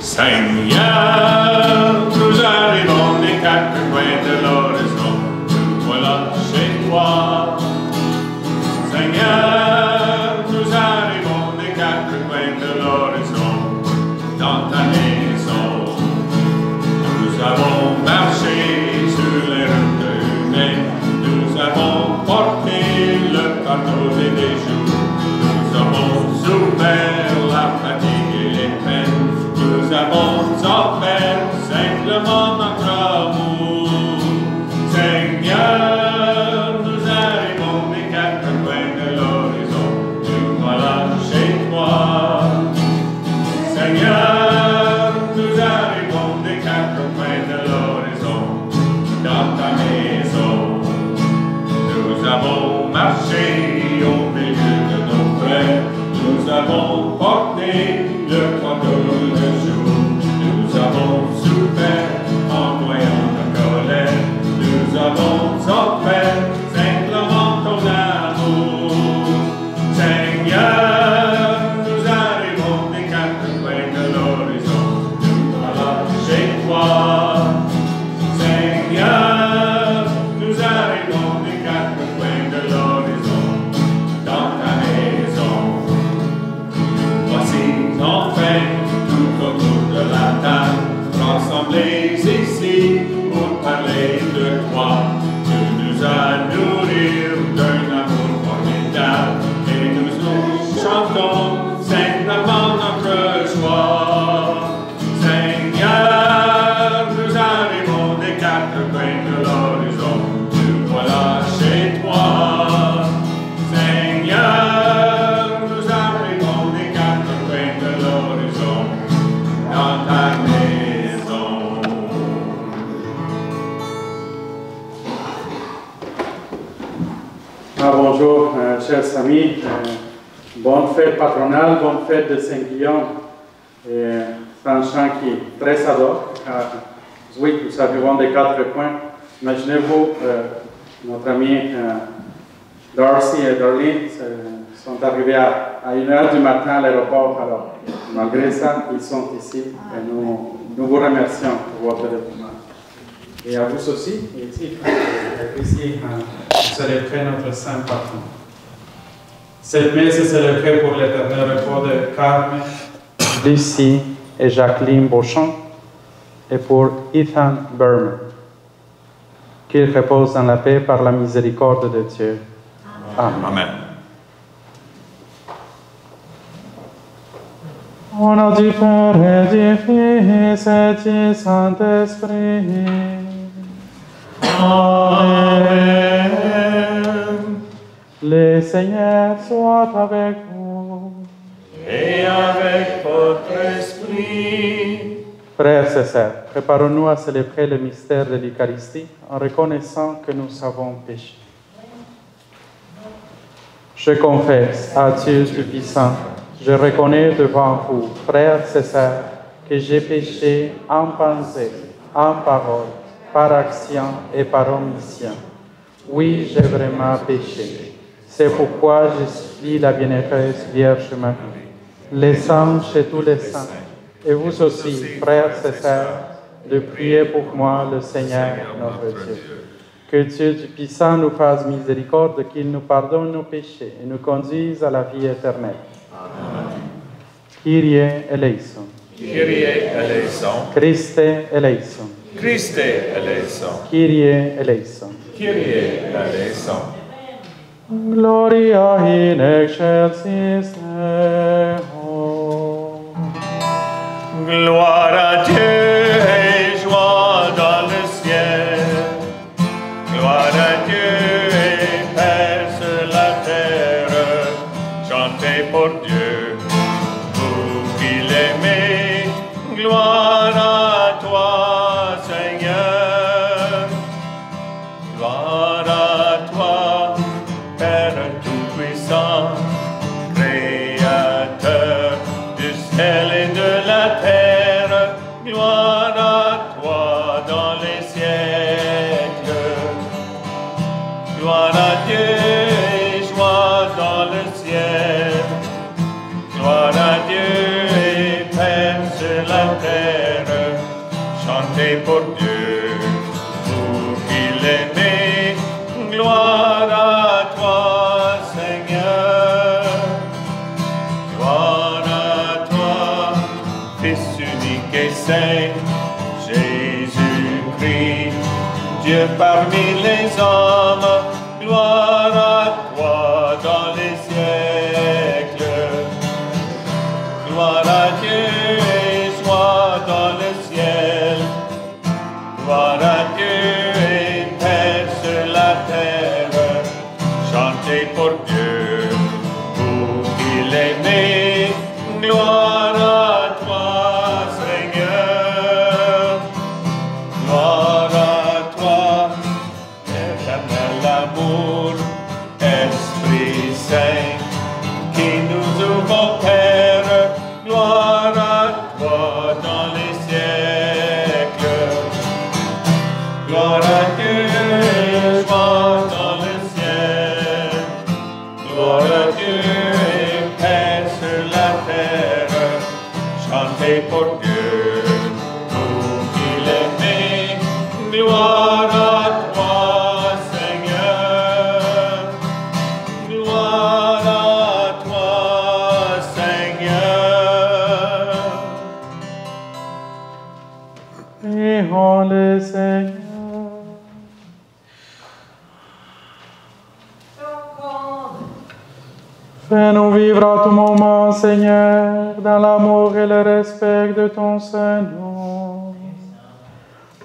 Seigneur, nous arrivons des quatre coins de l'horizon, nous voilà chez toi. Seigneur, nous arrivons des quatre coins de l'horizon, dans ta maison. Nous avons marché sur les routes humaines, nous avons porté le fardeau des bijoux, nous avons souffert la fatigue et les peines, nous avons offert simplement notre amour. Seigneur, nous arrivons des quatre coins de l'horizon, nous voilà chez toi. Seigneur, nous arrivons des quatre coins de l'horizon, dans ta maison. Nous avons marché au milieu de nos frères, nous avons porté le fardeau de jour, nous avons souffert en noyant la colère, nous avons offert simplement ton amour. Seigneur, nous arrivons des quatre coins de l'horizon, nous voilà chez toi. Seigneur, nous arrivons des quatre coins de l'horizon, dans ta maison. Voici enfin tout autour de la table, rassemblés ici pour parler de toi. Tu nous as nourris d'un amour formidable et nous chantons simplement notre joie. Seigneur, nous arrivons des quatre coins de l'horizon, nous voilà chez toi. Seigneur, nous arrivons des quatre coins de l'horizon, dans ta maison. Bonjour, chers amis. Bonne fête patronale, bonne fête de Saint-Guillaume. C'est un chant qui est très adore. Oui, nous arrivons des quatre coins. Imaginez-vous, notre ami Darcy et Darlene sont arrivés à 1h du matin à l'aéroport. Alors, malgré ça, ils sont ici et nous vous remercions pour votre dévouement. Et à vous aussi, ici, célébrer notre Saint Patron. Cette messe est célébrée pour l'éternel repos de Carmen, Lucie et Jacqueline Beauchamp et pour Ethan Berman. Qu'il repose dans la paix par la miséricorde de Dieu. Amen. Amen. Au nom du Père et du Fils et du Saint-Esprit. Amen. Le Seigneur soit avec vous. Et avec votre esprit. Frères et sœurs, préparons-nous à célébrer le mystère de l'Eucharistie en reconnaissant que nous avons péché. Je confesse à Dieu Tout-Puissant, je reconnais devant vous, frères et sœurs, que j'ai péché en pensée, en parole, par action et par omission. Oui, j'ai vraiment péché. C'est pourquoi je supplie la bienheureuse Vierge Marie, les anges et tous les saints, et vous aussi, frères et sœurs, de prier pour moi, le Seigneur, notre Dieu. Que Dieu Tout-Puissant nous fasse miséricorde, qu'il nous pardonne nos péchés et nous conduise à la vie éternelle. Amen. Kyrie eleison. Kyrie eleison. Christe eleison. Christe eleison. Kyrie eleison. Kyrie eleison. Gloria in excelsis Deo. Gloire à Dieu et joie dans le ciel. Gloire à Dieu et paix sur la terre. Chantez pour Dieu, vous qui l'aimez. Gloire à toi, Seigneur. Gloire à toi, Père Tout-Puissant, Créateur du ciel et de la terre. Gloire à toi dans les siècles. Gloire à Dieu et joie dans le ciel. Gloire à Dieu et paix sur la terre. Fils unique et saint, Jésus-Christ, Dieu parmi les hommes, gloire à toi dans les siècles. Gloire à Dieu et joie dans le ciel. Gloire à Dieu et paix sur la terre. Chantez pour Dieu, vous qui l'aimez. Gloire à toi, Seigneur. Gloire à toi, éternel amour, Esprit Saint, qui nous ouvre, Père. Gloire à toi dans les siècles. Gloire à Dieu, joie dans le ciel. Gloire à Dieu et paix sur la terre. Chantez pour Dieu, vous qui l'aimez. Gloire à toi, Seigneur. Gloire à toi, Seigneur. Prions le Seigneur. Fais-nous vivre à tout moment, Seigneur, dans l'amour et le respect de ton Saint-Nom.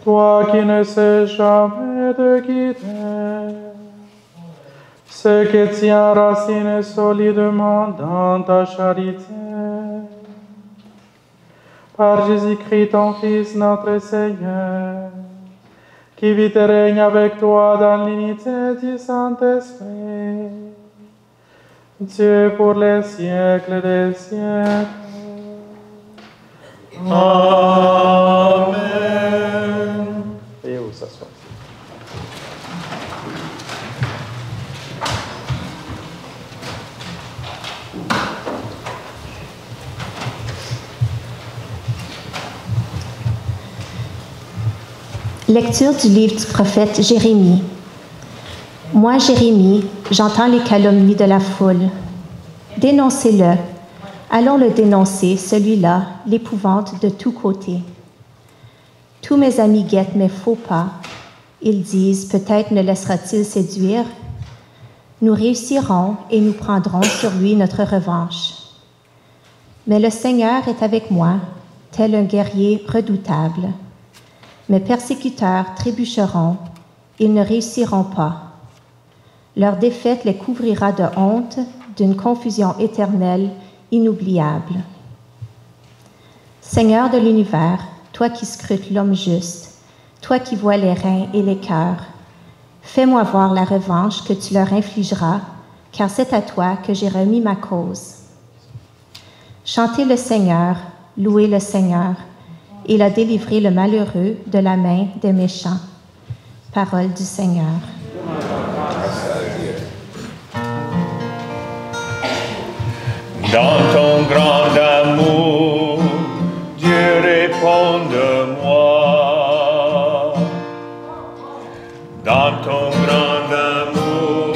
Toi qui ne sais jamais de quitter, ce qui tient racine solidement dans ta charité. Par Jésus-Christ, ton Fils, notre Seigneur, qui vit et règne avec toi dans l'unité du Saint-Esprit, Dieu pour les siècles des siècles. Amen. Et où s'asseoir. Lecture du livre du prophète Jérémie. Moi, Jérémie, j'entends les calomnies de la foule. Dénoncez-le. Allons le dénoncer, celui-là, l'épouvante de tous côtés. Tous mes amis guettent mes faux pas. Ils disent, peut-être ne laissera-t-il séduire. Nous réussirons et nous prendrons sur lui notre revanche. Mais le Seigneur est avec moi, tel un guerrier redoutable. Mes persécuteurs trébucheront, ils ne réussiront pas. Leur défaite les couvrira de honte, d'une confusion éternelle, inoubliable. Seigneur de l'univers, toi qui scrutes l'homme juste, toi qui vois les reins et les cœurs, fais-moi voir la revanche que tu leur infligeras, car c'est à toi que j'ai remis ma cause. Chantez le Seigneur, louez le Seigneur. Il a délivré le malheureux de la main des méchants. Parole du Seigneur. Dans ton grand amour, Dieu répond de moi. Dans ton grand amour,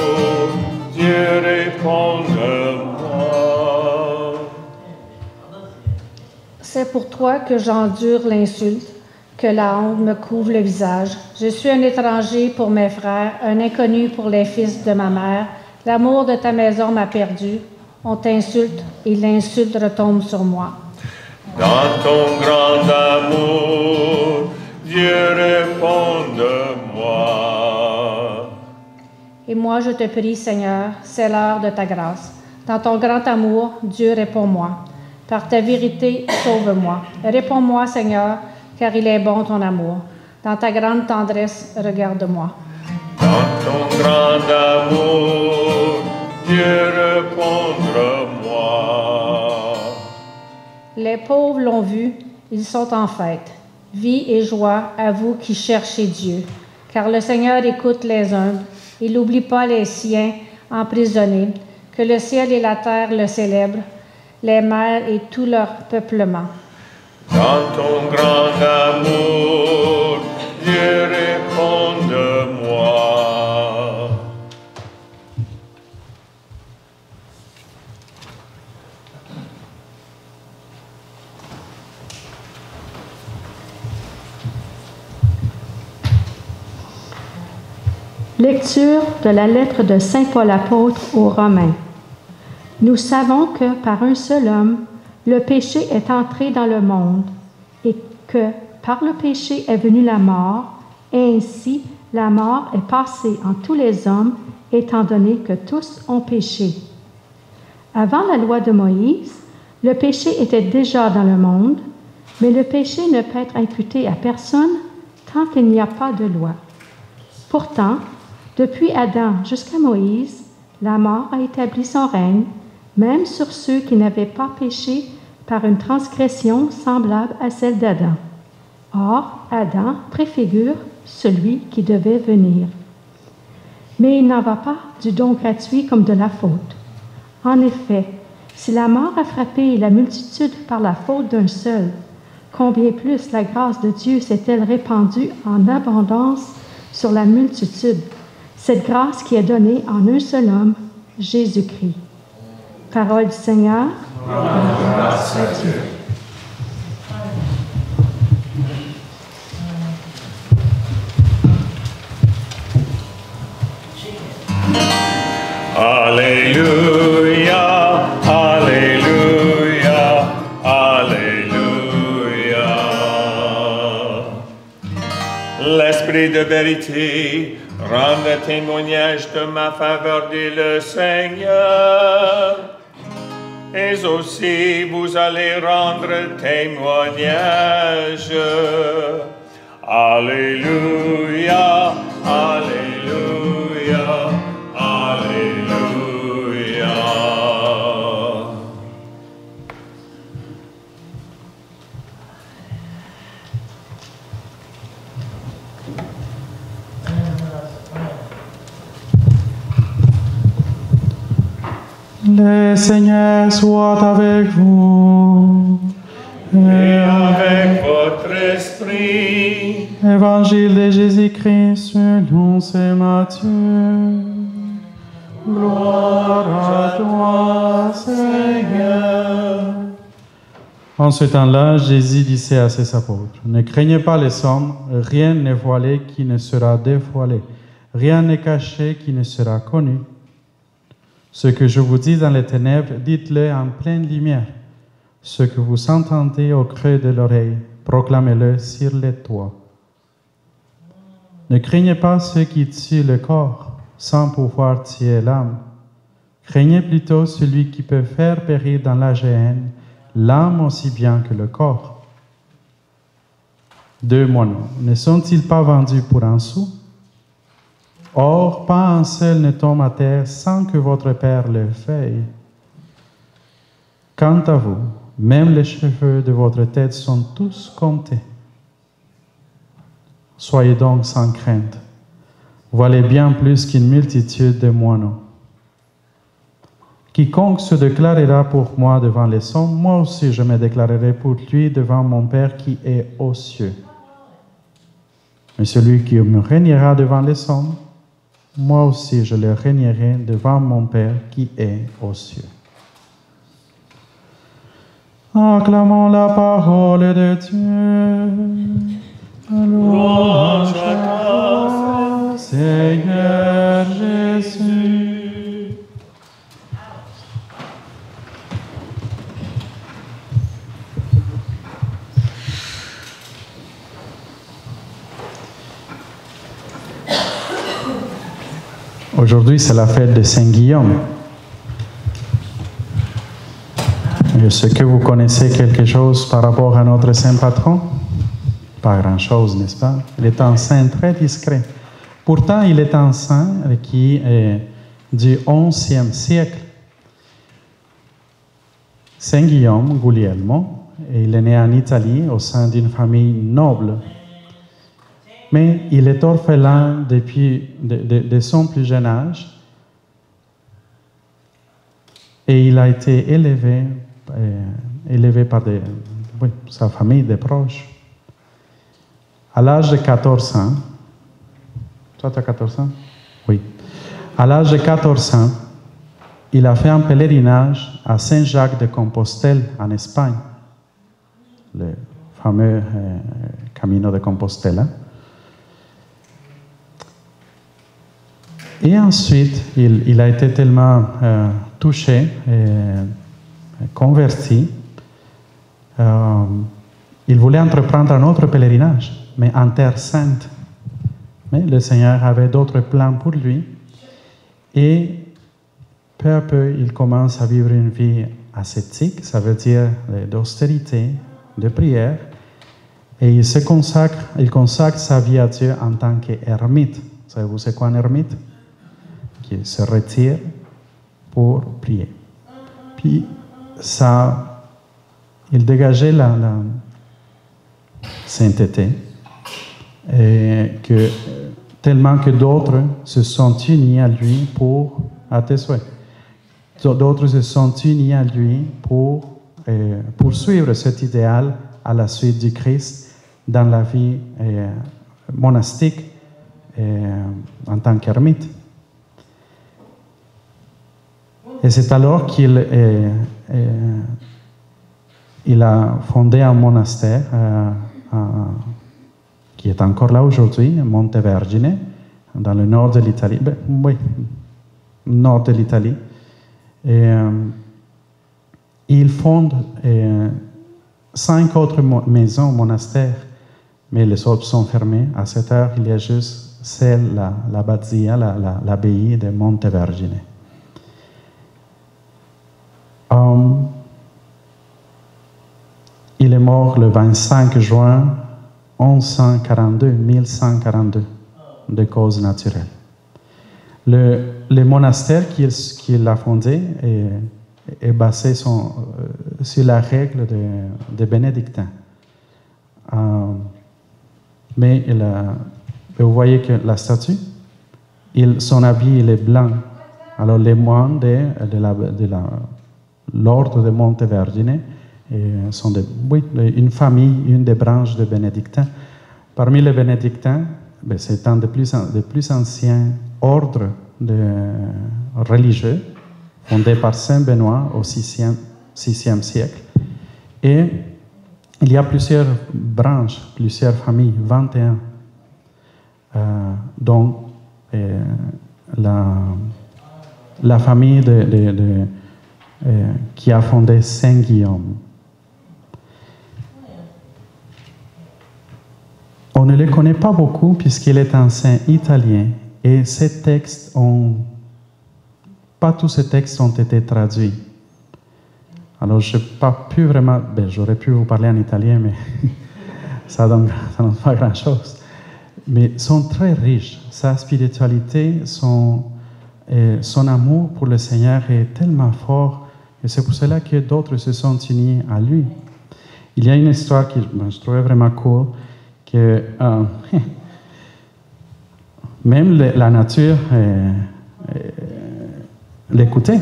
Dieu répond de moi. C'est pour toi que j'endure l'insulte, que la honte me couvre le visage. Je suis un étranger pour mes frères, un inconnu pour les fils de ma mère. L'amour de ta maison m'a perdu. On t'insulte et l'insulte retombe sur moi. Dans ton grand amour, Dieu répond de moi. Et moi, je te prie, Seigneur, c'est l'heure de ta grâce. Dans ton grand amour, Dieu, réponds-moi. Par ta vérité, sauve-moi. Réponds-moi, Seigneur, car il est bon ton amour. Dans ta grande tendresse, regarde-moi. Dans ton grand amour, Dieu répondra-moi. Les pauvres l'ont vu, ils sont en fête. Vie et joie à vous qui cherchez Dieu. Car le Seigneur écoute les humbles, il n'oublie pas les siens emprisonnés. Que le ciel et la terre le célèbrent, les mers et tout leur peuplement. Dans ton grand amour, Dieu répond de moi. Lecture de la lettre de Saint Paul apôtre aux Romains. Nous savons que par un seul homme, le péché est entré dans le monde et que par le péché est venue la mort, et ainsi la mort est passée en tous les hommes, étant donné que tous ont péché. Avant la loi de Moïse, le péché était déjà dans le monde, mais le péché ne peut être imputé à personne tant qu'il n'y a pas de loi. Pourtant, depuis Adam jusqu'à Moïse, la mort a établi son règne, même sur ceux qui n'avaient pas péché par une transgression semblable à celle d'Adam. Or, Adam préfigure celui qui devait venir. Mais il n'en va pas du don gratuit comme de la faute. En effet, si la mort a frappé la multitude par la faute d'un seul, combien plus la grâce de Dieu s'est-elle répandue en abondance sur la multitude, cette grâce qui est donnée en un seul homme, Jésus-Christ. Parole du Seigneur. Grâce à Dieu. Alléluia, Alléluia, Alléluia. L'Esprit de vérité rend témoignage de ma faveur, dit le Seigneur. Et aussi vous allez rendre témoignage. Alléluia, Alléluia, Alléluia. Le Seigneur soit avec vous. Et avec votre esprit. Évangile de Jésus-Christ selon saint Matthieu. Gloire à toi, Seigneur. En ce temps-là, Jésus disait à ses apôtres, « Ne craignez pas les hommes, rien n'est voilé qui ne sera dévoilé, rien n'est caché qui ne sera connu. Ce que je vous dis dans les ténèbres, dites-le en pleine lumière. Ce que vous entendez au creux de l'oreille, proclamez-le sur les toits. Ne craignez pas ceux qui tuent le corps, sans pouvoir tuer l'âme. Craignez plutôt celui qui peut faire périr dans la géhenne l'âme aussi bien que le corps. 2 moineaux, ne sont-ils pas vendus pour un sou? Or, pas un seul ne tombe à terre sans que votre Père le veuille. Quant à vous, même les cheveux de votre tête sont tous comptés. Soyez donc sans crainte. Valez bien plus qu'une multitude de moineaux. Quiconque se déclarera pour moi devant les hommes, moi aussi je me déclarerai pour lui devant mon Père qui est aux cieux. Mais celui qui me régnera devant les hommes, moi aussi je le régnerai devant mon Père qui est aux cieux. Acclamons la parole de Dieu. Louange à toi, Seigneur Jésus. Aujourd'hui, c'est la fête de Saint-Guillaume. Est-ce que vous connaissez quelque chose par rapport à notre saint patron? Pas grand-chose, n'est-ce pas? Il est un saint très discret. Pourtant, il est un saint qui est du XIe siècle. Saint Guillaume Guglielmo, il est né en Italie au sein d'une famille noble. Mais il est orphelin depuis de son plus jeune âge et il a été élevé par sa famille, des proches. À l'âge de 14 ans, toi tu as 14 ans? Oui. À l'âge de 14 ans, il a fait un pèlerinage à Saint-Jacques de Compostelle en Espagne, le fameux Camino de Compostela. Et ensuite, il a été tellement touché et converti. Il voulait entreprendre un autre pèlerinage, mais en Terre Sainte. Mais le Seigneur avait d'autres plans pour lui. Et peu à peu, il commence à vivre une vie ascétique, ça veut dire d'austérité, de prière. Et il consacre sa vie à Dieu en tant qu'ermite. Savez-vous c'est quoi un ermite? Qui se retire pour prier. Puis, ça, il dégageait la sainteté, et tellement que d'autres se sont unis à lui à tes souhaits. D'autres se sont unis à lui pour poursuivre cet idéal à la suite du Christ dans la vie monastique en tant qu'ermite. Et c'est alors qu'il a fondé un monastère qui est encore là aujourd'hui, Montevergine, dans le nord de l'Italie. Oui, nord de l'Italie. Et il fonde 5 autres maisons, monastères, mais les autres sont fermées. À cette heure, il y a juste celle, l'abbazia, l'abbaye de Montevergine. Il est mort le 25 juin 1142, de cause naturelle. Le monastère qu'il a fondé est basé sur la règle des bénédictins. Mais vous voyez que la statue, son habit il est blanc. Alors les moines de l'ordre de Montevergine sont une famille, une des branches de bénédictins. Parmi les bénédictins, c'est un des plus anciens ordres religieux, fondé par Saint Benoît au VIe siècle. Et il y a plusieurs branches, plusieurs familles, 21, dont la famille qui a fondé Saint-Guillaume. On ne le connaît pas beaucoup puisqu'il est un saint italien et pas tous ces textes ont été traduits. Alors, je n'ai pas pu vraiment... j'aurais pu vous parler en italien, mais ça donne pas grand-chose. Mais ils sont très riches. Sa spiritualité, son amour pour le Seigneur est tellement fort et c'est pour cela que d'autres se sont unis à lui. Il y a une histoire que je trouvais vraiment cool, que même la nature l'écoutait.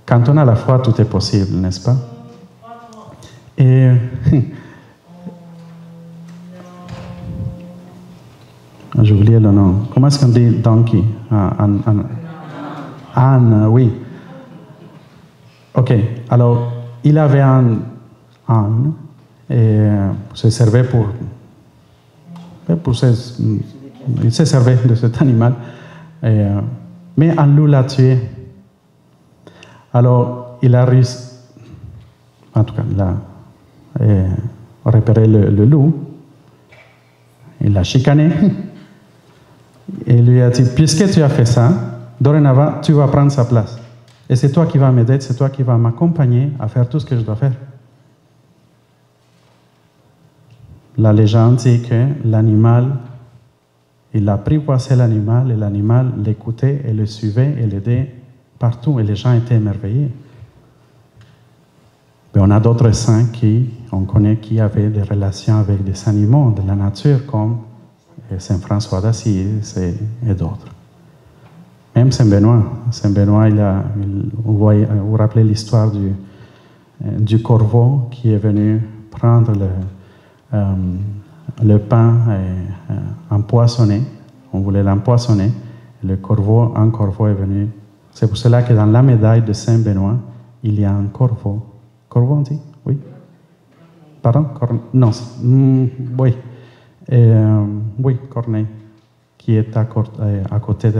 Quand on a la foi, tout est possible, n'est-ce pas? Et j'ai oublié le nom. Comment est-ce qu'on dit donkey? Âne, oui. Ok, alors, il avait un âne et se servait il se servait de cet animal, mais un loup l'a tué. Alors, il a réussi, en tout cas, il a repéré le loup, il l'a chicané, et il lui a dit, puisque tu as fait ça, dorénavant, tu vas prendre sa place. Et c'est toi qui vas m'aider, c'est toi qui vas m'accompagner à faire tout ce que je dois faire. La légende dit que l'animal, il apprivoisait l'animal et l'animal l'écoutait et le suivait et l'aidait partout et les gens étaient émerveillés. Mais on a d'autres saints on connaît qui avaient des relations avec des animaux de la nature comme Saint François d'Assise et d'autres. Même Saint Benoît. Saint Benoît, vous vous rappelez l'histoire du corbeau qui est venu prendre le pain empoisonné. On voulait l'empoisonner. Un corbeau est venu. C'est pour cela que dans la médaille de Saint Benoît, il y a un corbeau. Corbeau, on dit? Oui. Pardon? Non. Oui. Oui, corneille. qui est à côté de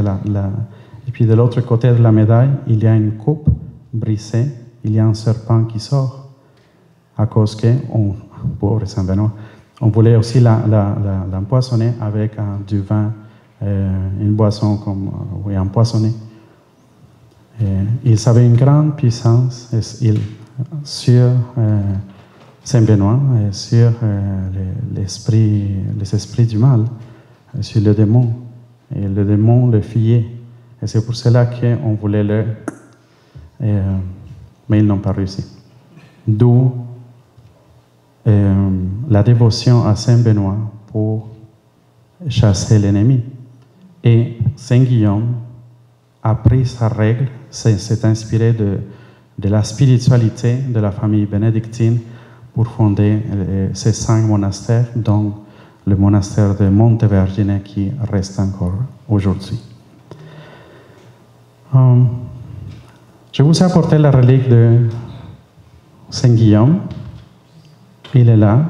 Et puis de l'autre côté de la médaille, il y a une coupe brisée, il y a un serpent qui sort, à cause pauvre Saint Benoît, on voulait aussi l'empoisonner avec du vin, une boisson empoisonnée. Ils avaient une grande puissance sur Saint Benoît et sur les esprits du mal, sur le démon. Et le démon le fuyait. Et c'est pour cela qu'on voulait mais ils n'ont pas réussi. D'où la dévotion à Saint Benoît pour chasser l'ennemi. Et Saint Guillaume a pris sa règle, s'est inspiré de la spiritualité de la famille bénédictine pour fonder ces 5 monastères, dont le monastère de Montevergine qui reste encore aujourd'hui. Je vous ai apporté la relique de Saint Guillaume. Il est là.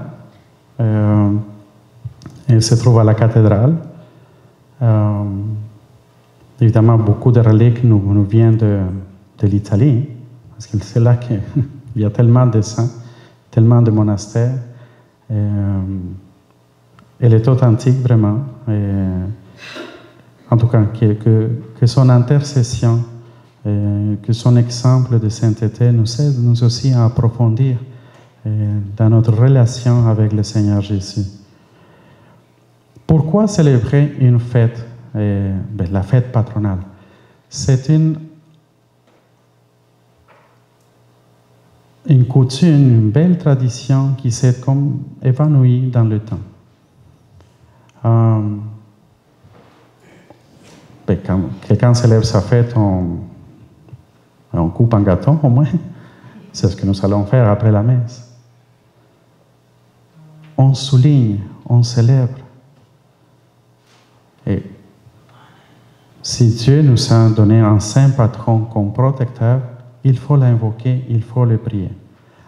Il se trouve à la cathédrale. Évidemment, beaucoup de reliques nous viennent de l'Italie, parce que c'est là qu'il y a tellement de saints, tellement de monastères. Elle est authentique, vraiment. En tout cas, que son intercession, que son exemple de sainteté nous aide, nous aussi, à approfondir dans notre relation avec le Seigneur Jésus. Pourquoi célébrer une fête, la fête patronale? C'est une coutume, une belle tradition qui s'est comme évanouie dans le temps. Quand quelqu'un célèbre sa fête, on coupe un gâteau au moins. C'est ce que nous allons faire après la messe. On souligne, on célèbre. Et si Dieu nous a donné un saint patron comme protecteur, il faut l'invoquer, il faut le prier.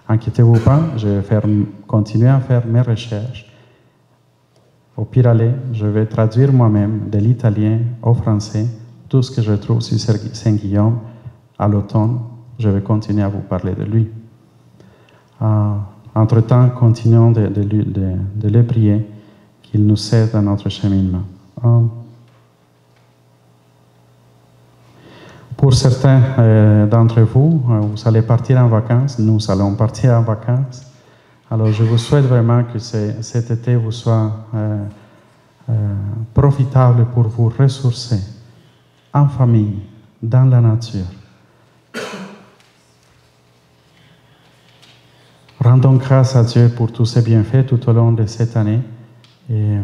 Inquiétez-vous pas, je vais continuer à faire mes recherches. Au pire aller, je vais traduire moi-même de l'italien au français tout ce que je trouve sur Saint Guillaume. À l'automne, je vais continuer à vous parler de lui. Entre-temps, continuons de le prier, qu'il nous aide dans notre cheminement. Pour certains d'entre vous, vous allez partir en vacances, nous allons partir en vacances. Alors je vous souhaite vraiment que cet été vous soit profitable pour vous ressourcer en famille, dans la nature. Rendons grâce à Dieu pour tous ses bienfaits tout au long de cette année et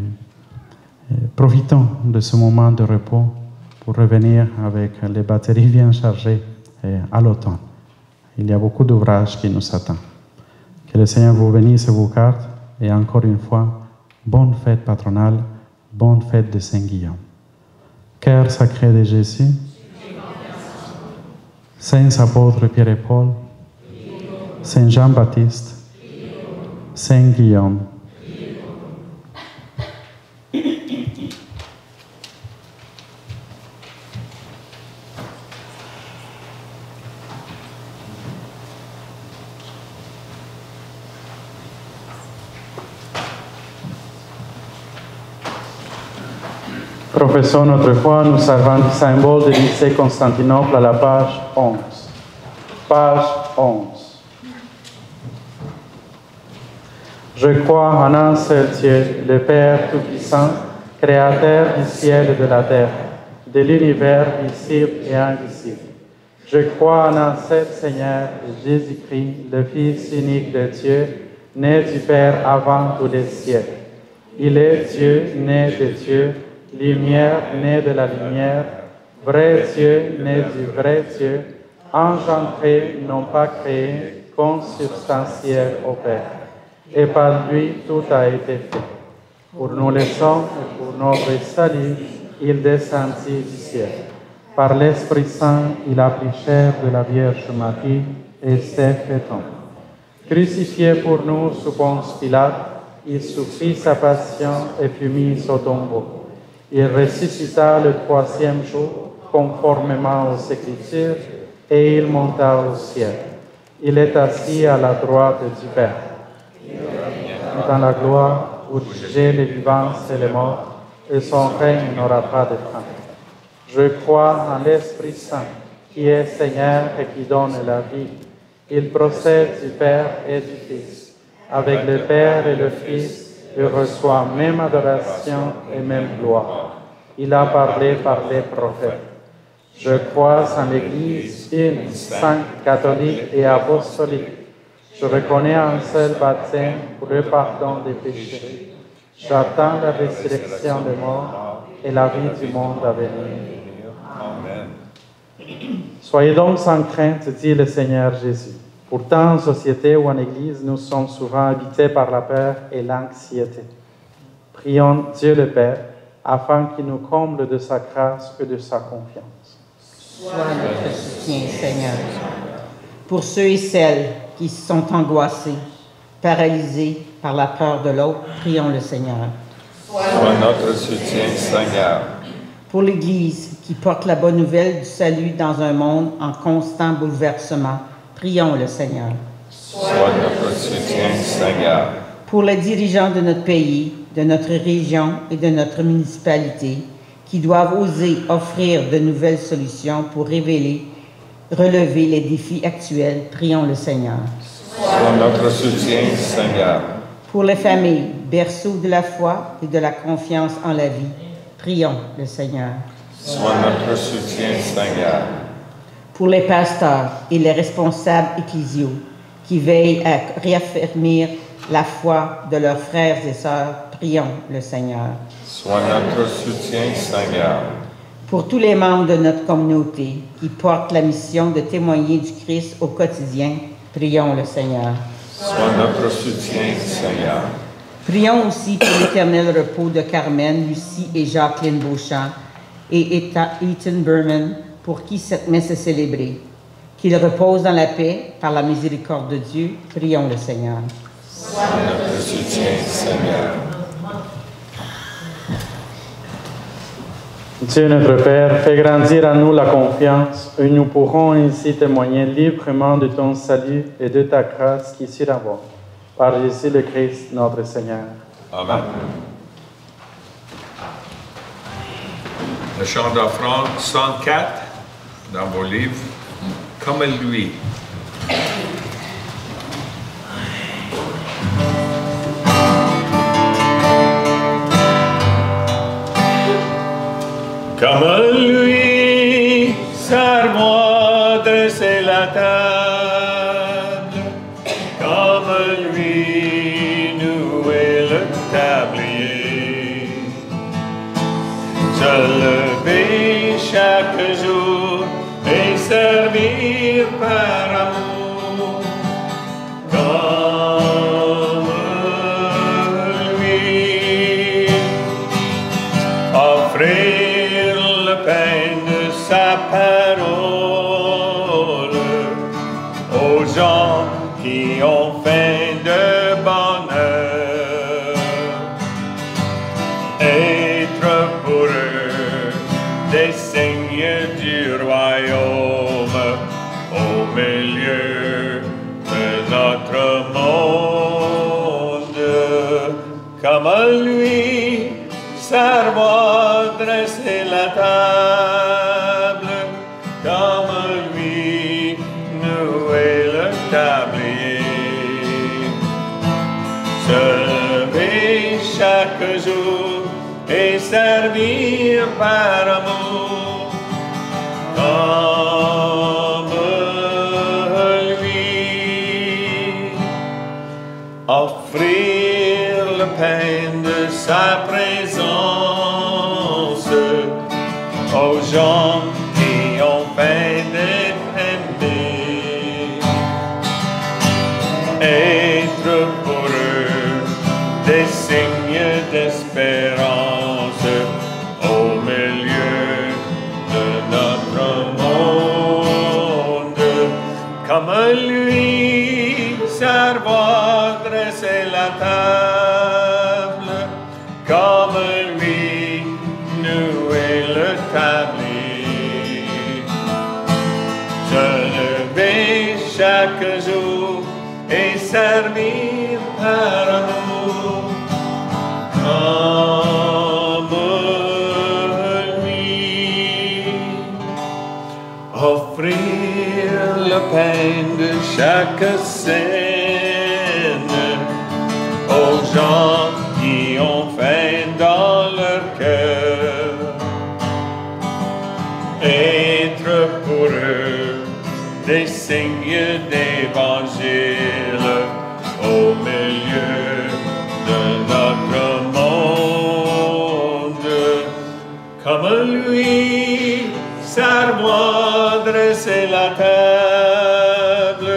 profitons de ce moment de repos pour revenir avec les batteries bien chargées à l'automne. Il y a beaucoup d'ouvrages qui nous attendent. Que le Seigneur vous bénisse et vous garde. Et encore une fois, bonne fête patronale, bonne fête de Saint Guillaume. Cœur sacré de Jésus, saints apôtres Pierre et Paul, Saint Jean-Baptiste, Saint Guillaume. Professons notre foi, nous servons du symbole de lycée Constantinople à la page 11. Page 11. Je crois en un seul Dieu, le Père Tout-Puissant, Créateur du ciel et de la terre, de l'univers visible et invisible. Je crois en un seul Seigneur, Jésus-Christ, le Fils unique de Dieu, né du Père avant tous les siècles. Il est Dieu, né de Dieu, lumière née de la lumière, vrai Dieu né du vrai Dieu, engendré, non pas créé, consubstantiel au Père. Et par lui tout a été fait. Pour nous les hommes et pour notre salut, il descendit du ciel. Par l'Esprit Saint, il a pris chair de la Vierge Marie et s'est fait homme. Crucifié pour nous sous Ponce Pilate, il souffrit sa passion et fut mis au tombeau. Il ressuscita le troisième jour, conformément aux Écritures, et il monta au ciel. Il est assis à la droite du Père. Dans la gloire, pour juger les vivants et les morts, et son règne n'aura pas de fin. Je crois en l'Esprit Saint, qui est Seigneur et qui donne la vie. Il procède du Père et du Fils. Avec le Père et le Fils, il reçoit même adoration et même gloire. Il a parlé par les prophètes. Je crois en l'Église une, sainte, catholique et apostolique. Je reconnais un seul baptême pour le pardon des péchés. J'attends la résurrection des morts et la vie du monde à venir. Amen. Soyez donc sans crainte, dit le Seigneur Jésus. Pourtant, en société ou en Église, nous sommes souvent habités par la peur et l'anxiété. Prions Dieu le Père, afin qu'il nous comble de sa grâce et de sa confiance. Sois notre soutien, Seigneur. Pour ceux et celles qui sont angoissés, paralysés par la peur de l'autre, prions le Seigneur. Sois notre soutien, Seigneur. Pour l'Église qui porte la bonne nouvelle du salut dans un monde en constant bouleversement, prions le Seigneur. Sois notre soutien, Seigneur. Pour les dirigeants de notre pays, de notre région et de notre municipalité, qui doivent oser offrir de nouvelles solutions pour relever les défis actuels, prions le Seigneur. Sois notre soutien, Seigneur. Pour les familles, berceaux de la foi et de la confiance en la vie, prions le Seigneur. Sois notre soutien, Seigneur. Pour les pasteurs et les responsables ecclésiaux qui veillent à réaffirmer la foi de leurs frères et sœurs, prions le Seigneur. Sois notre soutien, Seigneur. Pour tous les membres de notre communauté qui portent la mission de témoigner du Christ au quotidien, prions le Seigneur. Sois notre soutien, Seigneur. Prions aussi pour l'éternel repos de Carmen, Lucie et Jacqueline Beauchamp et Ethan Berman, pour qui cette messe est célébrée. Qu'ils reposent dans la paix par la miséricorde de Dieu, prions le Seigneur. Sois notre soutien, Seigneur. Dieu notre Père, fais grandir en nous la confiance et nous pourrons ainsi témoigner librement de ton salut et de ta grâce qui surabonde. Par Jésus le Christ, notre Seigneur. Amen. Le chant d'offrande 104 dans vos livres, comme lui. Comme lui, servant dresser la table, comme lui, nouer le tablier. Se lever chaque jour et servir par amour, comme lui, offrir le pain de sa parole aux gens qui ont faim de bonheur, être pour eux des signes du royaume au milieu de notre monde, comme lui, servant dresser la table, comme lui, nouer le tablier. Se lever chaque jour et servir par amour, comme lui. Offrir le pain de sa présence aux gens qui ont faim d'être aimés, être pour eux des signes d'espérance au milieu de notre monde, comme lui, servant dresser la table, comme lui, chaque jour et servir par amour comme lui. Offrir le pain de chaque scène aux gens qui ont faim dans leur cœur. Être pour eux des signes d'évangile au milieu de notre monde. Comme lui, servant dresser la table,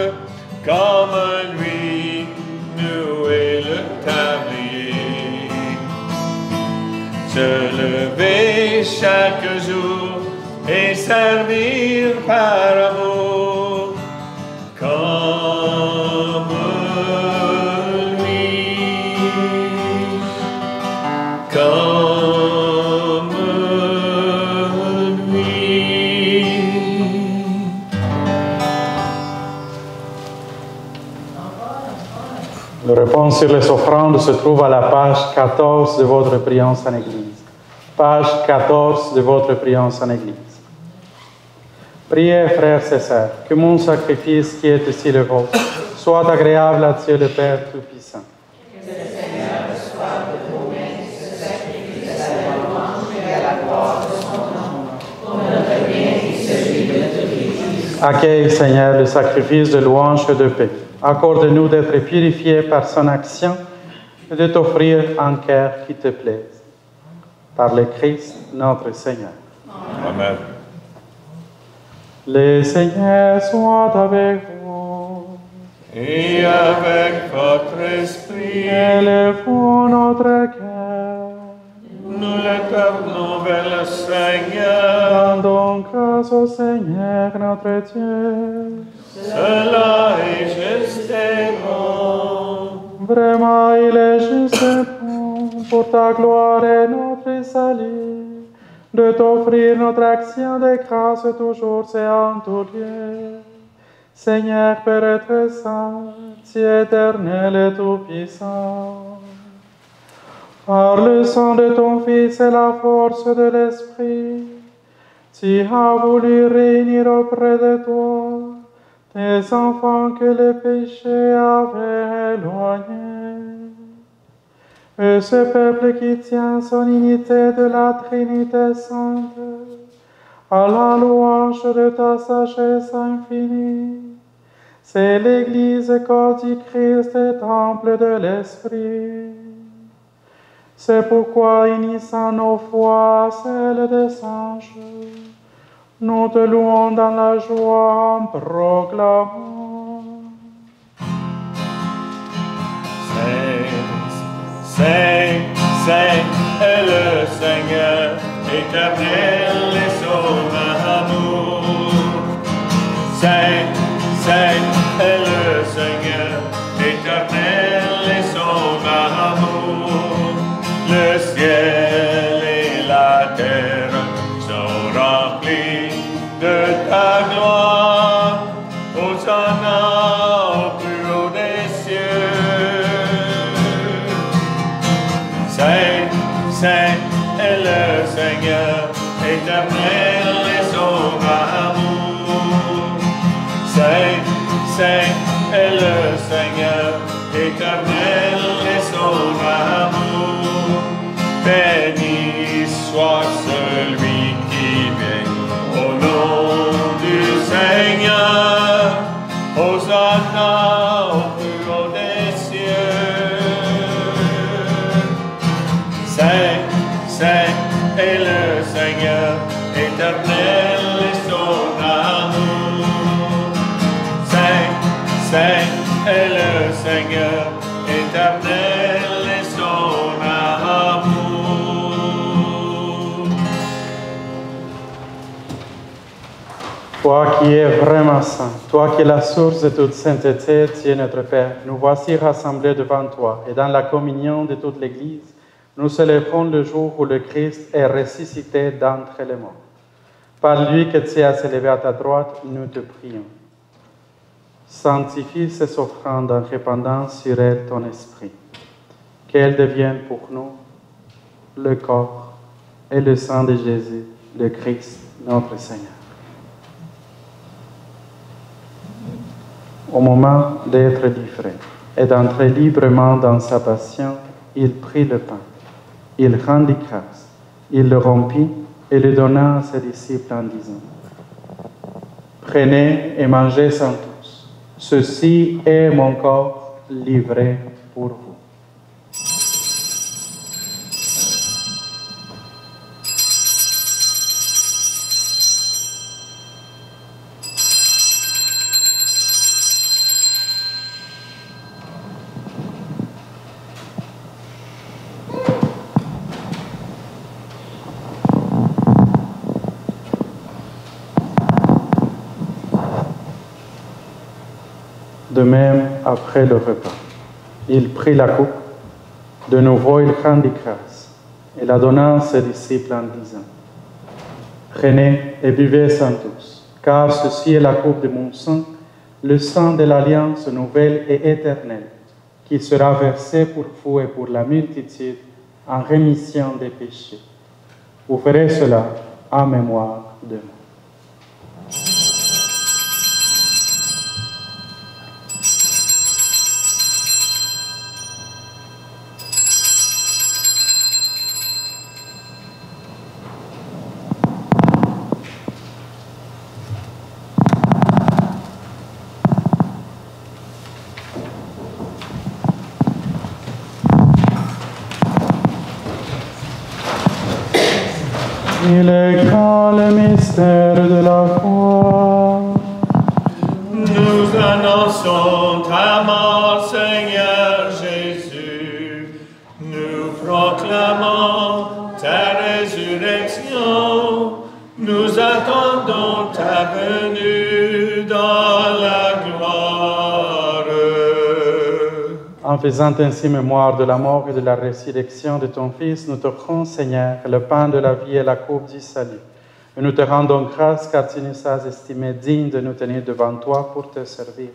comme lui, nouer le tablier. Se lever chaque jour et servir par amour comme lui, comme lui. La réponse sur les offrandes se trouve à la page 14 de votre priance en Église. Page 14 de votre priance en Église. Priez, frères et sœurs, que mon sacrifice qui est ici le vôtre soit agréable à Dieu le Père Tout-Puissant. Que le Seigneur reçoive de vos mains ce sacrifice à la louange et à la gloire de son nom, pour notre bien et celui de toute l'Église. Accueille, Seigneur, le sacrifice de louange et de paix. Accorde-nous d'être purifiés par son action et de t'offrir un cœur qui te plaise. Par le Christ, notre Seigneur. Amen. Le Seigneur soit avec vous. Et avec votre esprit, Élevons notre cœur. nous le tournons vers le Seigneur. Rendons grâce au Seigneur notre Dieu. Cela est juste et bon. Vraiment, il est juste et bon pour ta gloire et notre salut, de t'offrir notre action de grâce toujours et en tout lieu. Seigneur, Père et très saint, Dieu éternel et tout-puissant, par le sang de ton Fils et la force de l'Esprit, tu as voulu réunir auprès de toi tes enfants que le péché avait éloignés. Et ce peuple qui tient son unité de la Trinité Sainte, à la louange de ta sagesse infinie, c'est l'Église, corps du Christ et temple de l'Esprit. C'est pourquoi, unissant nos foi à celle des anges, nous te louons dans la joie en proclamant. Saint, Saint est le Seigneur, éternel et son amour. Saint, Saint est le Seigneur, éternel et son amour. Le ciel et la terre sont remplis de ta gloire. Hosanna au plus haut des cieux. Saint, Saint est le Seigneur, éternel et son amour. Saint, Saint est le Seigneur, éternel et son amour. Béni soit celui qui vient au nom du Seigneur. Hosanna au plus haut des cieux. Saint, Saint est le Seigneur, éternel et son amour. Saint, Saint est le Seigneur, éternel et son amour. Toi qui es vraiment saint, toi qui es la source de toute sainteté, Dieu notre Père, nous voici rassemblés devant toi et dans la communion de toute l'Église, nous célébrons le jour où le Christ est ressuscité d'entre les morts. Par lui que tu as élevé à ta droite, nous te prions. Sanctifie ces offrandes en répandant sur elles ton esprit. Qu'elles deviennent pour nous le corps et le sang de Jésus, le Christ, notre Seigneur. Au moment d'être livré et d'entrer librement dans sa passion, il prit le pain, il rendit grâce, il le rompit et le donna à ses disciples en disant: Prenez et mangez-en tous. Ceci est mon corps livré pour vous. De même, après le repas, il prit la coupe. De nouveau, il rendit grâce et la donna à ses disciples en disant: Prenez et buvez-en tous, car ceci est la coupe de mon sang, le sang de l'alliance nouvelle et éternelle, qui sera versé pour vous et pour la multitude en rémission des péchés. Vous ferez cela en mémoire de moi. Il est grand le mystère de la foi. Nous annonçons ta mort, Seigneur Jésus. Nous proclamons ta résurrection. Nous attendons ta venue dans la gloire. En faisant ainsi mémoire de la mort et de la résurrection de ton Fils, nous t'offrons, Seigneur, le pain de la vie et la coupe du salut. Et nous te rendons grâce car tu nous as estimés dignes de nous tenir devant toi pour te servir.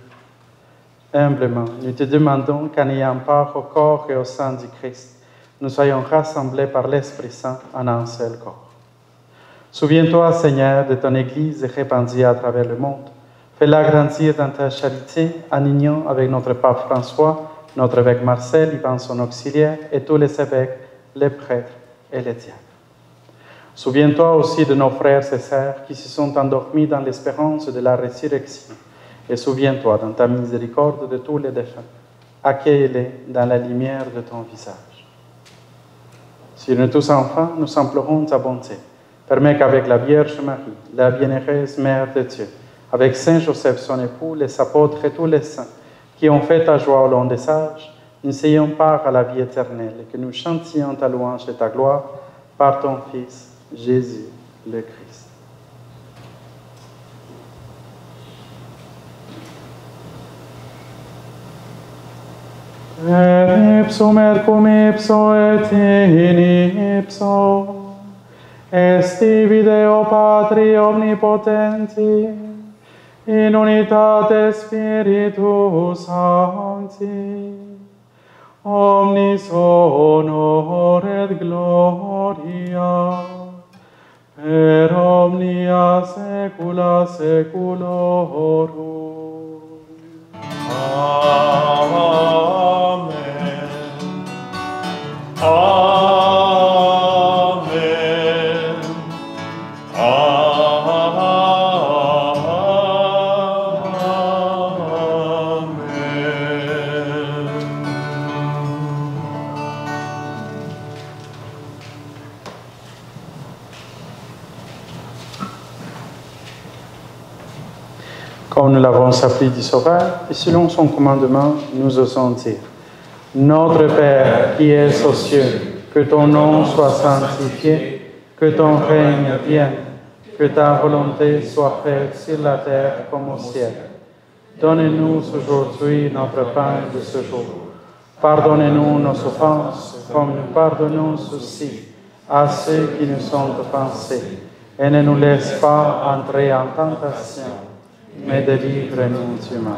Humblement, nous te demandons qu'en ayant part au corps et au sang du Christ, nous soyons rassemblés par l'Esprit Saint en un seul corps. Souviens-toi, Seigneur, de ton Église répandue à travers le monde. Fais-la grandir dans ta charité en union avec notre pape François, notre évêque Marcel, Ivan son auxiliaire, et tous les évêques, les prêtres et les diacres. Souviens-toi aussi de nos frères et sœurs qui se sont endormis dans l'espérance de la résurrection. Et souviens-toi dans ta miséricorde de tous les défunts. Accueille-les dans la lumière de ton visage. Sur nous tous enfants, nous implorons ta bonté. Permets qu'avec la Vierge Marie, la bienheureuse Mère de Dieu, avec Saint Joseph son époux, les apôtres et tous les saints, qui ont fait ta joie au long des âges, nous ayons part à la vie éternelle et que nous chantions ta louange et ta gloire par ton Fils, Jésus le Christ. Per ipsum ercum ipso et in ipso, esti Deo Patri omnipotenti, in unitate Spiritus Sancti, omnis honor et gloria, per omnia saecula saeculorum. Amen. Amen. Comme nous l'avons appris du Sauveur, et selon son commandement, nous osons dire: Notre Père qui es aux cieux, que ton nom soit sanctifié, que ton règne vienne, que ta volonté soit faite sur la terre comme au ciel. Donne-nous aujourd'hui notre pain de ce jour. Pardonnez-nous nos offenses, comme nous pardonnons aussi à ceux qui nous ont offensés. Et ne nous laisse pas entrer en tentation, mais délivre-nous du mal.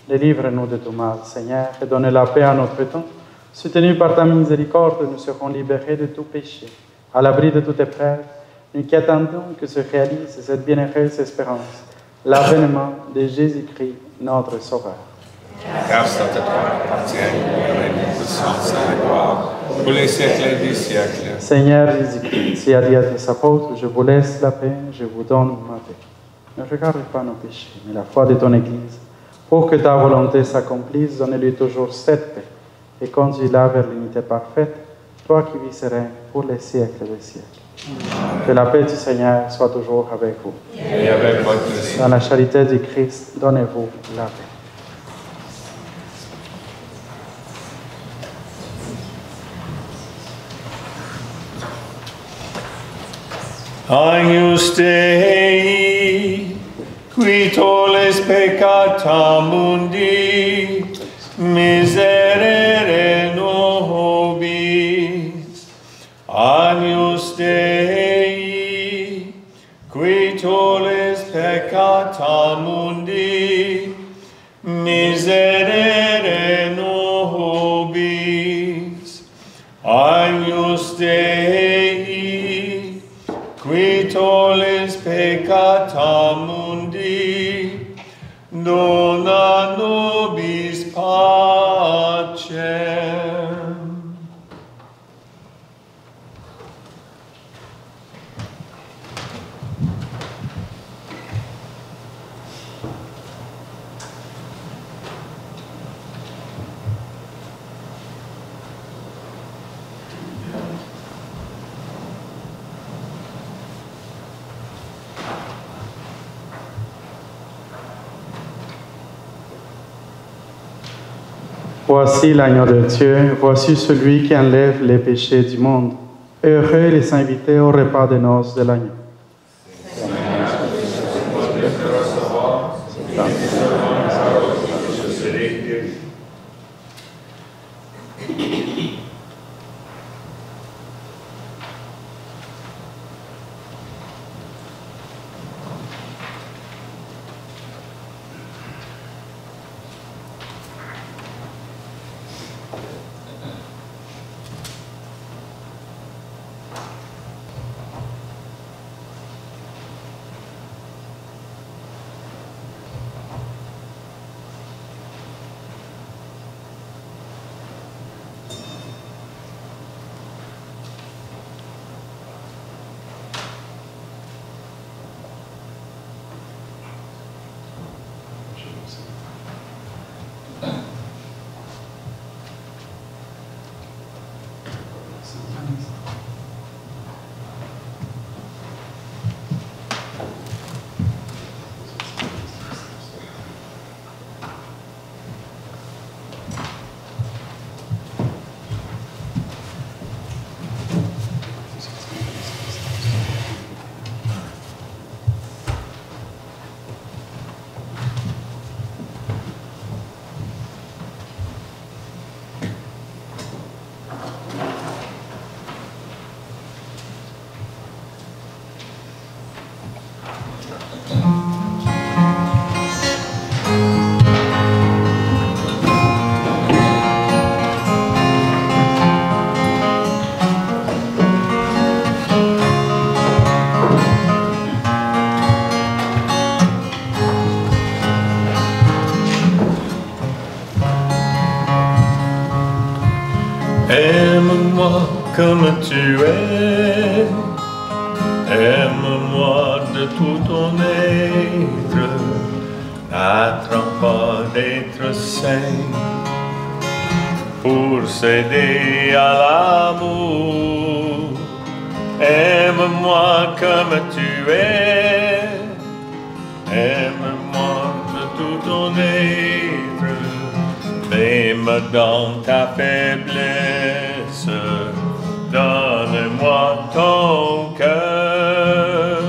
Délivre-nous de tout mal, Seigneur, et donne la paix à notre temps. Soutenus par ta miséricorde, nous serons libérés de tout péché, à l'abri de toute épreuve, nous qui attendons que se réalise cette bienheureuse espérance, l'avènement de Jésus-Christ, notre Sauveur. Car c'est à toi appartiennent le règne, la puissance et la gloire, pour les siècles des siècles. Seigneur Jésus-Christ, si a dit à tes apôtres, je vous laisse la paix, je vous donne ma paix. Ne regarde pas nos péchés, mais la foi de ton Église. Pour que ta volonté s'accomplisse, donne-lui toujours cette paix et conduis-la vers l'unité parfaite, toi qui vis et règnes pour les siècles des siècles. Que la paix du Seigneur soit toujours avec vous. Et avec votre aussi. Dans la charité du Christ, donnez-vous la paix. Agnus Dei, qui tolles peccata mundi, miserere nobis. Agnus Dei, qui tolles peccata mundi, miserere nobis. Agnus Dei, qui tolles peccata mundi, dona nobis pacem. Voici l'agneau de Dieu, voici celui qui enlève les péchés du monde. Heureux les invités au repas de noces de l'agneau. Aime-moi comme tu es, aime-moi de tout ton être, n'attends pas d'être saint pour céder à l'amour. Aime-moi comme tu es, aime-moi de tout ton être, même dans ta faiblesse, donne-moi ton cœur.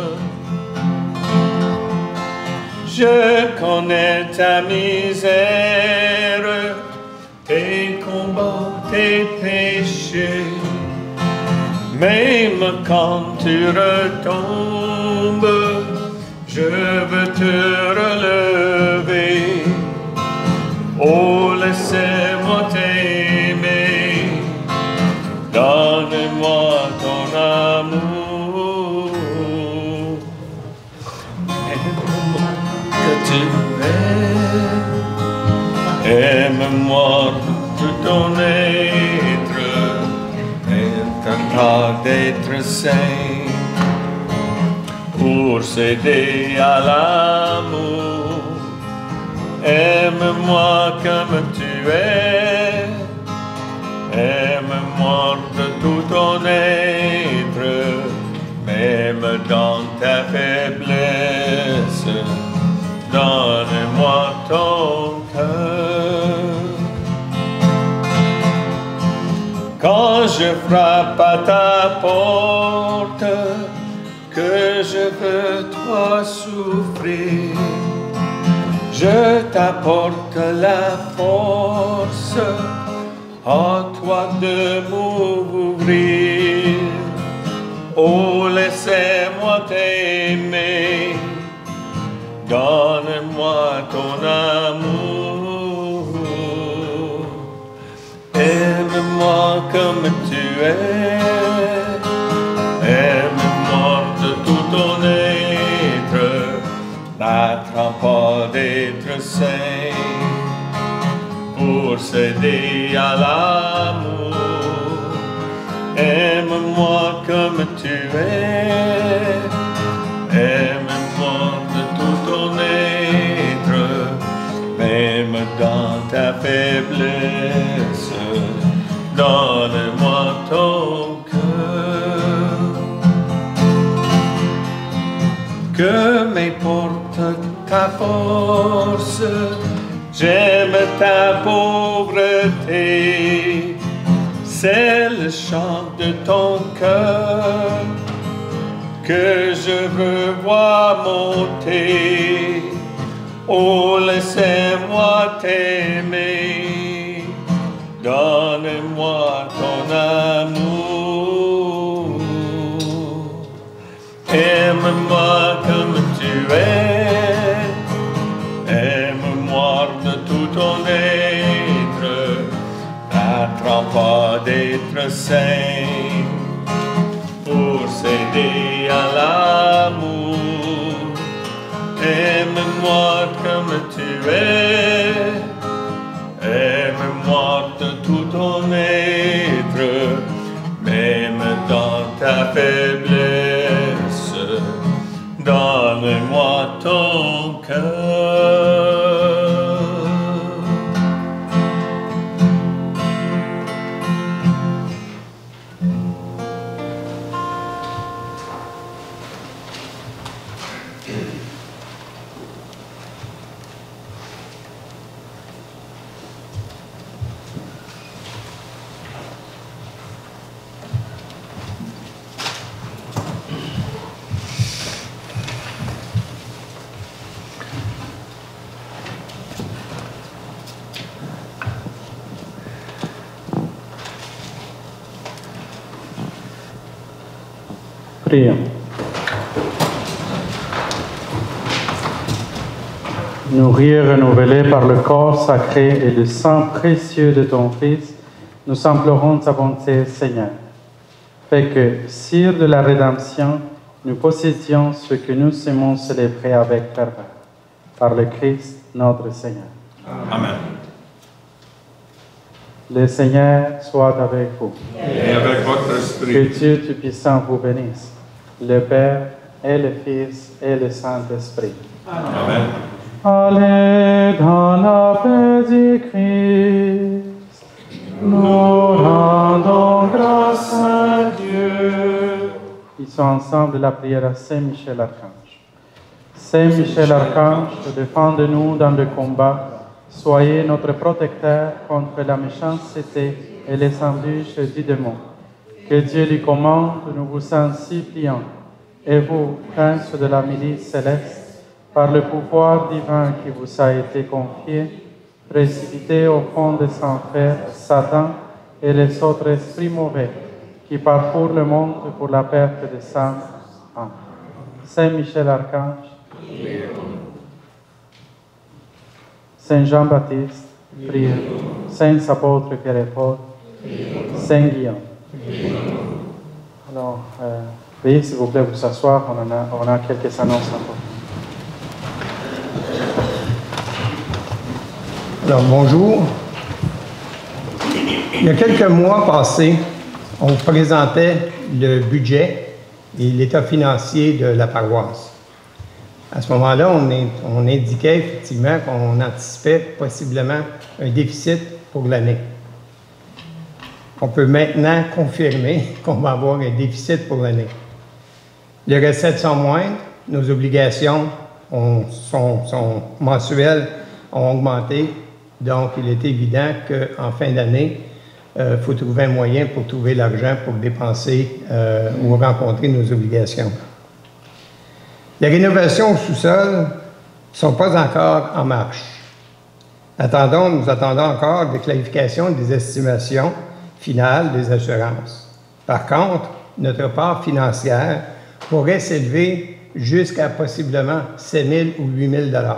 Je connais ta misère, tes combats, tes péchés, même quand tu retombes, je veux te relever. laisse-moi t'aimer. Donne-moi ton amour. Aime-moi que tu es. Aime-moi tout ton être. Intenta d'être saint pour céder à l'amour. Aime-moi comme tu es. Aime-moi de tout ton être, même dans ta faiblesse. Donne-moi ton cœur. Quand je frappe à ta porte, que je veux toi souffrir, je t'apporte la force. À toi de m'ouvrir. Oh, laissez-moi t'aimer. Donne-moi ton amour. Aime-moi comme tu es. Aime-moi de tout ton être. N'attends pas d'être saint pour céder à l'amour. Aime-moi comme tu es. Aime-moi de tout ton être, même dans ta faiblesse. Donne-moi ton cœur. Que m'importe ta force, j'aime ta pauvreté, c'est le chant de ton cœur que je veux voir monter. Oh, laissez-moi t'aimer, donne-moi ton amour. Aime-moi comme tu es. Aime-moi de tout ton être. N'attends pas d'être saint pour céder à l'amour. Aime-moi comme tu es. Aime-moi de tout ton être, même dans ta faiblesse. Donne-moi ton cœur. Prions. Nourris et renouvelés par le corps sacré et le sang précieux de ton Fils, nous implorons ta bonté, Seigneur. Fais que, sire de la rédemption, nous possédions ce que nous aimons célébrer avec ferveur. Par le Christ, notre Seigneur. Amen. Le Seigneur soit avec vous. Et avec votre esprit. Que Dieu Tout-Puissant vous bénisse, le Père et le Fils et le Saint-Esprit. Amen. Allez dans la paix du Christ, nous rendons grâce à Dieu. Ils sont ensemble la prière à Saint Michel Archange. Saint Michel Archange, défendez-nous dans le combat. Soyez notre protecteur contre la méchanceté et les embûches du démon. Que Dieu lui commande, nous vous en supplions. Et vous, prince de la milice céleste, par le pouvoir divin qui vous a été confié, précipitez au fond des enfers Satan et les autres esprits mauvais qui parcourent le monde pour la perte des âmes. Amen. Saint Michel Archange, Saint Jean-Baptiste, Priez. Saints apôtres Pierre et Paul. Saint Guillaume. Alors, veuillez s'il vous plaît vous asseoir, on a quelques annonces importantes. Alors, bonjour. Il y a quelques mois passés, on vous présentait le budget et l'état financier de la paroisse. À ce moment-là, on indiquait effectivement qu'on anticipait possiblement un déficit pour l'année. On peut maintenant confirmer qu'on va avoir un déficit pour l'année. Les recettes sont moindres, nos obligations sont mensuelles ont augmenté, donc il est évident qu'en fin d'année, il faut trouver un moyen pour trouver l'argent pour dépenser ou rencontrer nos obligations. Les rénovations au sous-sol ne sont pas encore en marche. Nous attendons encore des clarifications des estimations finales des assurances. Par contre, notre part financière pourrait s'élever jusqu'à possiblement 7 000 ou 8 000 $.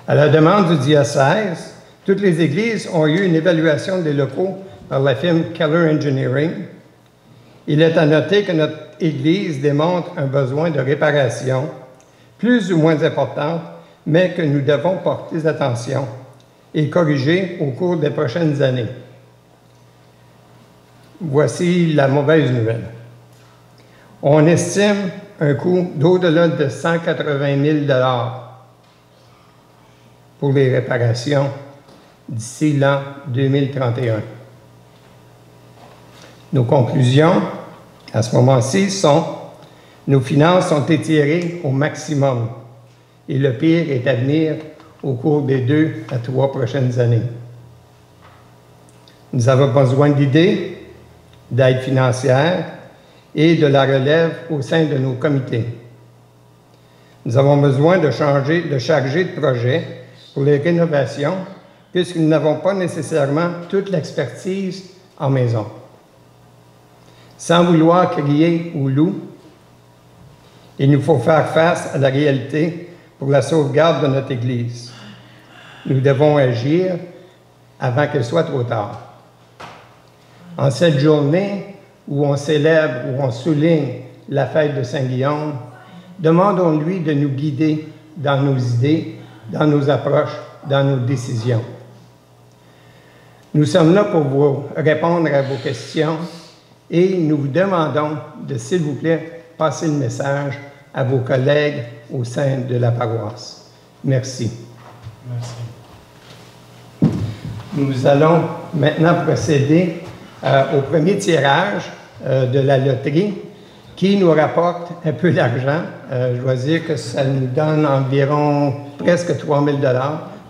À la demande du diocèse, toutes les églises ont eu une évaluation des locaux par la firme Keller Engineering. Il est à noter que notre Église démontre un besoin de réparation plus ou moins important, mais que nous devons porter attention et corriger au cours des prochaines années. Voici la mauvaise nouvelle. On estime un coût d'au-delà de 180 000 $ pour les réparations d'ici l'an 2031. Nos conclusions, à ce moment-ci, sont « Nos finances sont étirées au maximum et le pire est à venir au cours des 2 à 3 prochaines années. Nous avons besoin d'idées, d'aide financière et de la relève au sein de nos comités. Nous avons besoin de charger de projets pour les rénovations puisque nous n'avons pas nécessairement toute l'expertise en maison. Sans vouloir crier au loup, il nous faut faire face à la réalité pour la sauvegarde de notre Église. Nous devons agir avant qu'il soit trop tard. En cette journée où on célèbre, où on souligne la fête de Saint-Guillaume, demandons-lui de nous guider dans nos idées, dans nos approches, dans nos décisions. Nous sommes là pour vous répondre à vos questions et nous vous demandons de, s'il vous plaît, passer le message à vos collègues au sein de la paroisse. Merci. Merci. Nous allons maintenant procéder au premier tirage de la loterie qui nous rapporte un peu d'argent. Je dois dire que ça nous donne environ presque 3 000 $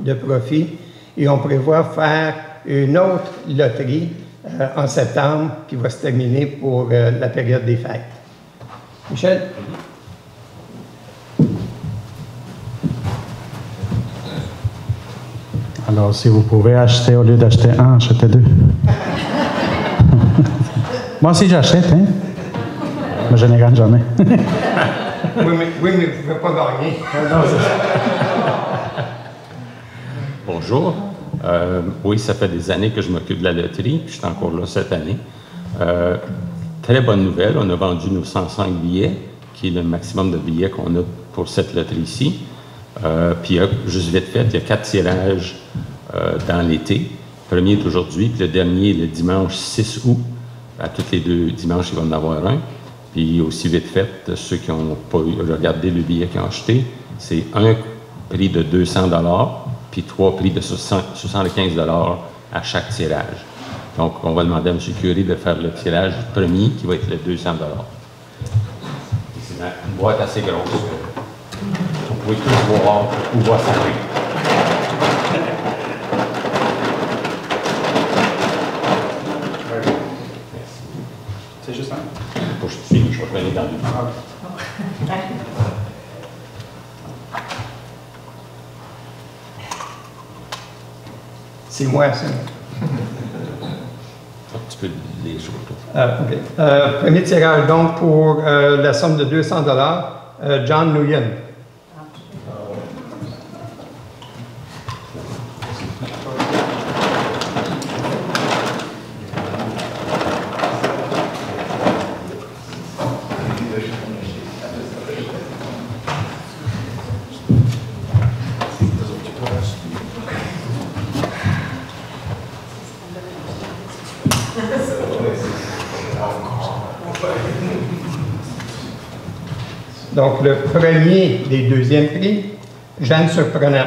de profit et on prévoit faire une autre loterie en septembre qui va se terminer pour la période des fêtes. Michel? Alors, si vous pouvez acheter, au lieu d'acheter un, achetez 2. Moi aussi, j'achète, hein? Mais je ne gagne jamais. Oui, mais vous ne pouvez pas gagner. Bonjour. Oui, ça fait des années que je m'occupe de la loterie, puis je suis encore là cette année. Très bonne nouvelle, on a vendu nos 105 billets, qui est le maximum de billets qu'on a pour cette loterie-ci. Puis, juste vite fait, il y a 4 tirages dans l'été. Le premier est aujourd'hui, puis le dernier est le dimanche 6 août. À tous les 2 dimanches, il va en avoir un. Puis, aussi vite fait, ceux qui n'ont pas regardé le billet qu'ils ont acheté, c'est un prix de 200 $, puis 3 prix de 75 $ à chaque tirage. Donc, on va demander à M. Curie de faire le tirage premier, qui va être le 200 $. C'est une boîte assez grosse. Vous pouvez tous voir où va ça aller. C'est juste un? Pour que je vais aller dans le... C'est moi, ça. Tu peux les jouer, OK. Premier tirage, donc, pour la somme de 200 $, John Nguyen. Donc, le premier des deuxièmes prix, Jeanne Surprenant.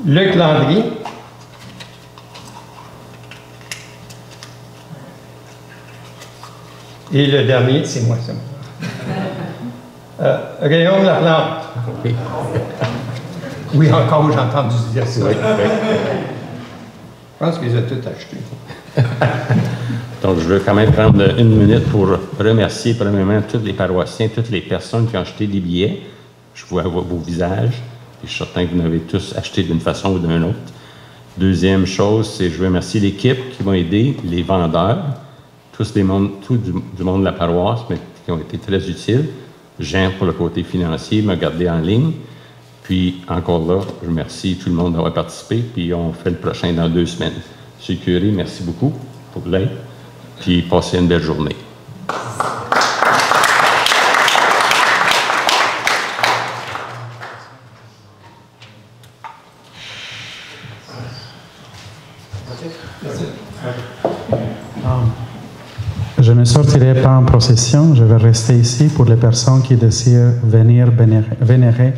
Luc Landry. Et le dernier, c'est moi, ça. Rayon de la Plante. Oui. Oui, encore, j'ai entendu dire ça. Oui. Je pense qu'ils ont tout acheté. Donc, je veux quand même prendre une minute pour remercier premièrement tous les paroissiens, toutes les personnes qui ont acheté des billets. Je vois vos visages et je suis certain que vous en avez tous acheté d'une façon ou d'une autre. Deuxième chose, c'est je veux remercier l'équipe qui m'a aidé, les vendeurs, tout du monde de la paroisse, mais qui ont été très utiles. Jean pour le côté financier, m'a gardé en ligne. Puis, encore là, je remercie tout le monde d'avoir participé, puis on fait le prochain dans 2 semaines. Monsieur le curé, merci beaucoup pour l'aide, puis passez une belle journée. Je ne sortirai pas en procession, je vais rester ici pour les personnes qui désirent venir vénérer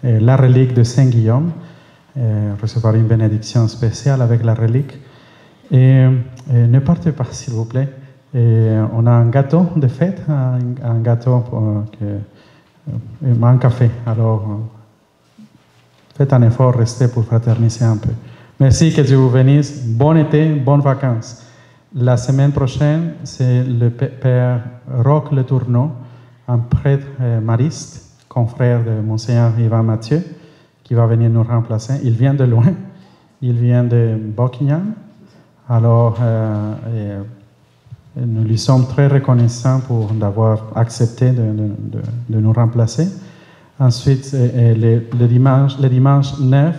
la relique de Saint-Guillaume, recevoir une bénédiction spéciale avec la relique. Et ne partez pas, s'il vous plaît. On a un gâteau de fête, un gâteau, un café. Alors, faites un effort, restez pour fraterniser un peu. Merci, que Dieu vous bénisse. Bon été, bonnes vacances. La semaine prochaine, c'est le Père Roch Le Tourneau, un prêtre mariste, confrère de Monseigneur Yvan Mathieu, qui va venir nous remplacer. Il vient de loin, il vient de Buckingham. Alors, nous lui sommes très reconnaissants pour d'avoir accepté de nous remplacer. Ensuite, le dimanche 9,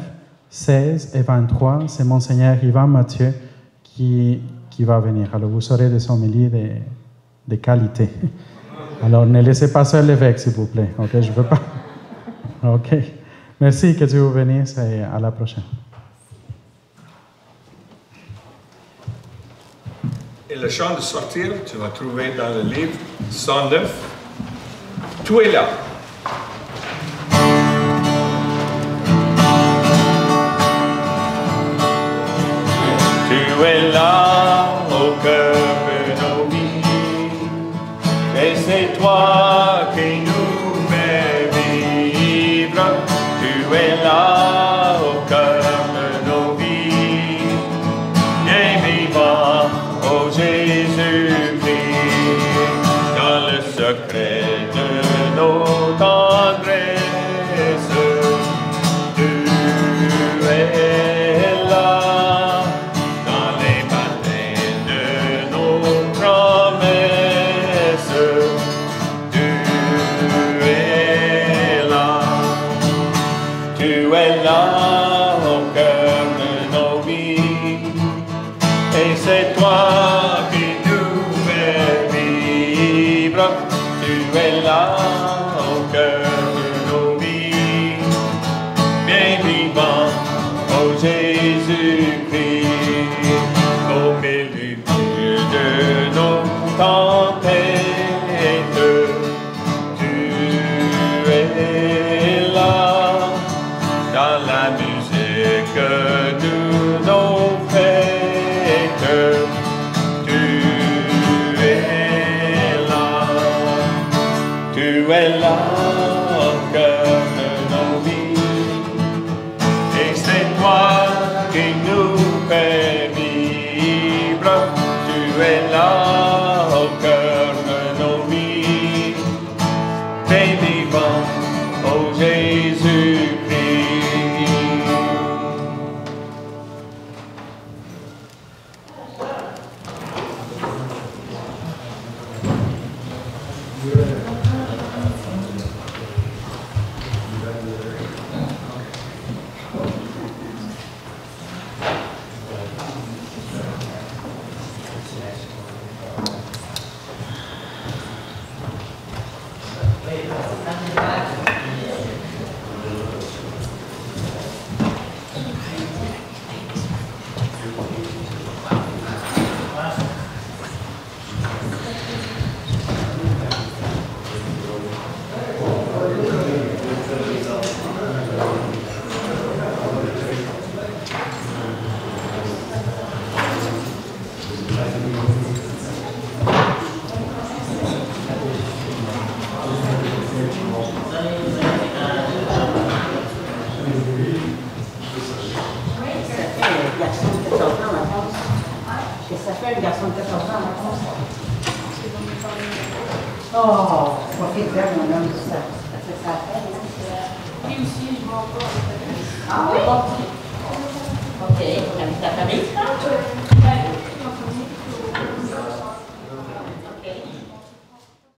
16 et 23, c'est Monseigneur Yvan Mathieu qui va venir. Alors, vous aurez des homélies de qualité. Alors, ne laissez pas seul l'évêque, s'il vous plaît. OK, je ne veux pas. OK. Merci, que Dieu vous bénisse et à la prochaine. Et le chant de sortir, tu vas trouver dans le livre 109. Tu es là. Tu es là au cœur de nos vies, et c'est toi qui nous fais vivre. Tu es là au cœur de nos vies, et vivant, ô Jésus-Christ, dans le secret de nos tendresses. Tu es là. Tu es là au cœur de nos vies, et c'est toi qui nous fais vivre. Tu es là au cœur de nos vies, bien vivant, ô Jésus-Christ, au milieu de nos tempêtes. Tu es là dans la musique de nos fêtes. Tu es là. Tu es là au cœur de nos vies, et c'est toi qui nous fais vivre. Tu es là au cœur de nos vies, bien vivant, ô Jésus-Christ. fait, le garçon de 14 ans, oh, profite bien, mon homme, ça fait ça. Lui aussi, je m'en vais. Ah oui? OK, avec ta famille, ça?